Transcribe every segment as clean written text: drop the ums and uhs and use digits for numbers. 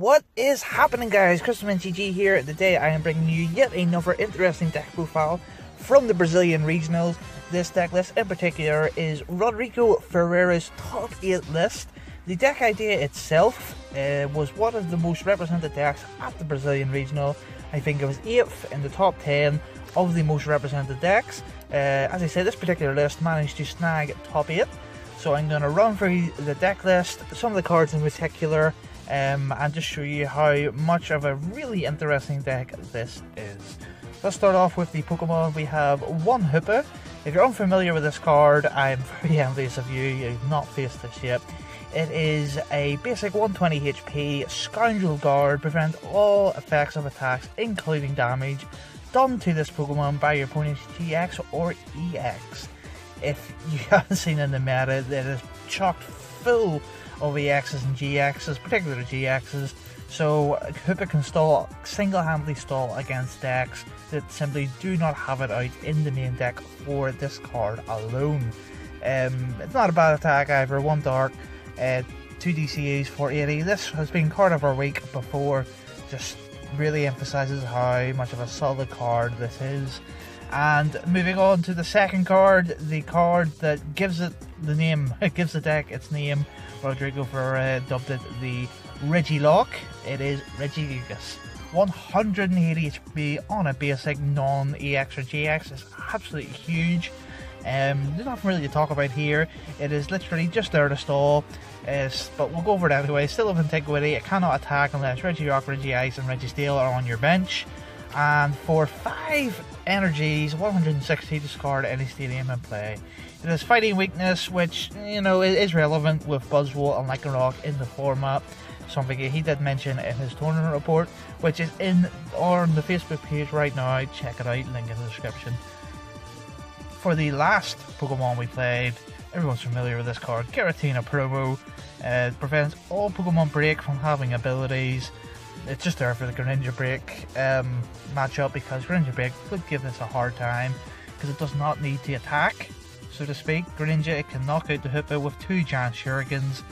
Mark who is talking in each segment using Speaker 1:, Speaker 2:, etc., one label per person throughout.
Speaker 1: What is happening, guys? Christopher GG here. Today I am bringing you yet another interesting deck profile from the Brazilian regionals. This deck list in particular is Rodrigo Ferreira's top 8 list. The deck idea itself was one of the most represented decks at the Brazilian regional. I think it was 8th in the top 10 of the most represented decks. As I said, this particular list managed to snag top 8. So I'm going to run through the deck list, some of the cards in particular, and just show you how much of a really interesting deck this is. Let's start off with the Pokemon. We have one Hoopa. If you're unfamiliar with this card, I'm very envious of you. You've not faced this yet. It is a basic 120 HP Scoundrel Guard. Prevent all effects of attacks, including damage, done to this Pokemon by your opponent's GX or EX. If you haven't seen in the meta, it is chock full of EXs and GXs, particularly GXs, so Hoopa can single-handedly stall against decks that simply do not have it out in the main deck for this card alone. It's not a bad attack either, 1 dark, 2 DCUs, 480. This has been card of our week before, just really emphasises how much of a solid card this is. And moving on to the second card, the card that gives it the name, it gives the deck its name. Rodrigo Ferreira dubbed it the Regilock. It is Regigigas. 180 HP on a basic non-EX or GX is absolutely huge. There's nothing really to talk about here. It is literally just there to stall. But we'll go over it anyway. Still of Antiquity, it cannot attack unless Regirock, Regice and Registeel are on your bench. And for 5 energies, 160, discard any stadium in play. It has fighting weakness, which, you know, is relevant with Buzzwole and Lycanroc in the format. Something he did mention in his tournament report, which is on the Facebook page right now. Check it out, link in the description. For the last Pokemon we played, everyone's familiar with this card, Giratina Promo. It prevents all Pokemon Break from having abilities. It's just there for the Greninja Break matchup, because Greninja Break could give this a hard time because it does not need to attack, so to speak. Greninja, it can knock out the Hoopa with 2 giant Shurikens,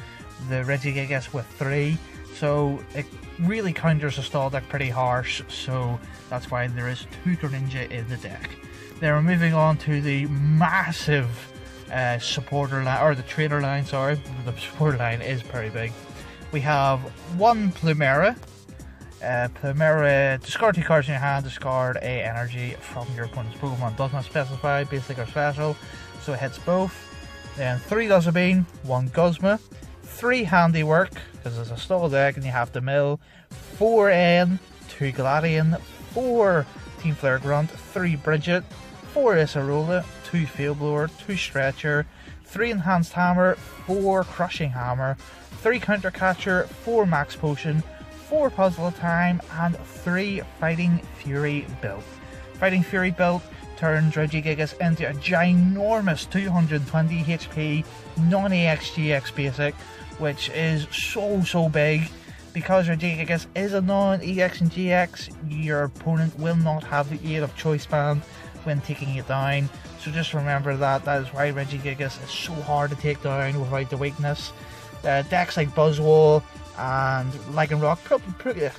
Speaker 1: the Regigigas with 3, so it really counters a stall deck pretty harsh, so that's why there is 2 Greninja in the deck. Then we're moving on to the massive supporter line, or the trainer line, sorry. The supporter line is pretty big. We have one Plumeria. Plumeria, discard 2 cards in your hand, discard a energy from your opponent's Pokemon. Does not specify basic or special, so it hits both. Then 3 Lusamine, 1 Guzma, 3 Handiwork, because it's a stall deck and you have to mill, 4 N, 2 Gladion, 4 Team Flare Grunt, 3 Bridget, 4 Acerola, 2 Field Blower, 2 Stretcher, 3 Enhanced Hammer, 4 Crushing Hammer, 3 Counter Catcher, 4 Max Potion, 4 Puzzle Time, and 3 Fighting Fury build. Fighting Fury build turns Regigigas into a ginormous 220 HP non-EX GX basic, which is so big. Because Regigigas is a non-EX and GX, your opponent will not have the 8 of Choice Band when taking it down. So just remember that. That is why Regigigas is so hard to take down without the weakness. Decks like Buzzwole and Lycanroc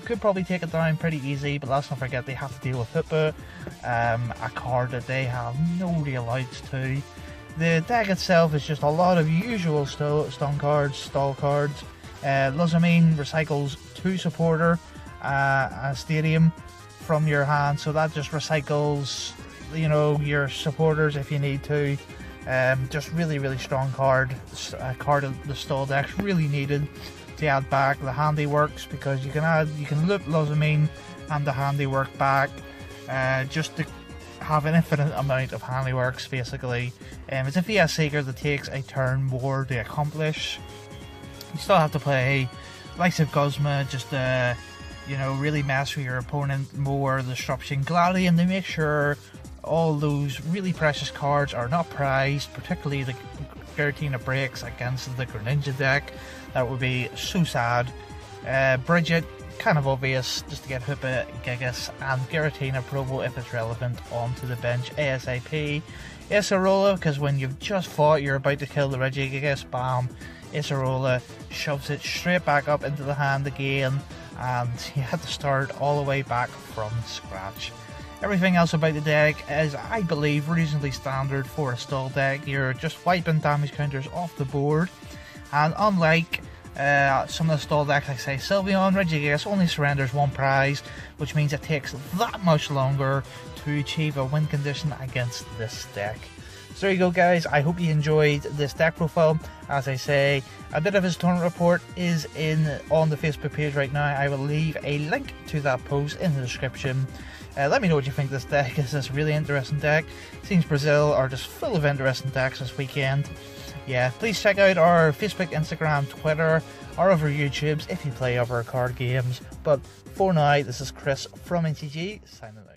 Speaker 1: could probably take it down pretty easy, but let's not forget they have to deal with Hoopa, a card that they have no real outs to. The deck itself is just a lot of usual stall cards. Lusamine recycles 2 supporter, a stadium from your hand, so that just recycles, you know, your supporters if you need to. Just really strong card. A card of the stall deck's really needed to add back. The Handiworks, because you can loop Lusamine and the Handiwork back, just to have an infinite amount of Handiworks basically. It's a VS Seeker that takes a turn more to accomplish. You still have to play likes of Guzma, just you know, really mess with your opponent more. Disruption, Gladion, to make sure all those really precious cards are not prized, particularly the Giratina breaks against the Greninja deck. That would be so sad. Bridget, kind of obvious, just to get Hoopa, Gigas and Giratina Promo if it's relevant onto the bench ASAP. Acerola, because when you've just fought, you're about to kill the Regigigas, bam, Acerola shoves it straight back up into the hand again, and you have to start all the way back from scratch. Everything else about the deck is, I believe, reasonably standard for a stall deck. You're just wiping damage counters off the board, and unlike some of the stall decks, like say Sylveon, Regigigas only surrenders one prize, which means it takes that much longer to achieve a win condition against this deck. So there you go, guys. I hope you enjoyed this deck profile. As I say, a bit of his tournament report is on the Facebook page right now. I will leave a link to that post in the description. Let me know what you think of this deck. Is this a really interesting deck? Seems Brazil are just full of interesting decks this weekend. Yeah, please check out our Facebook, Instagram, Twitter, or other YouTubes if you play other card games. But for now, this is Chris from NCG, signing out.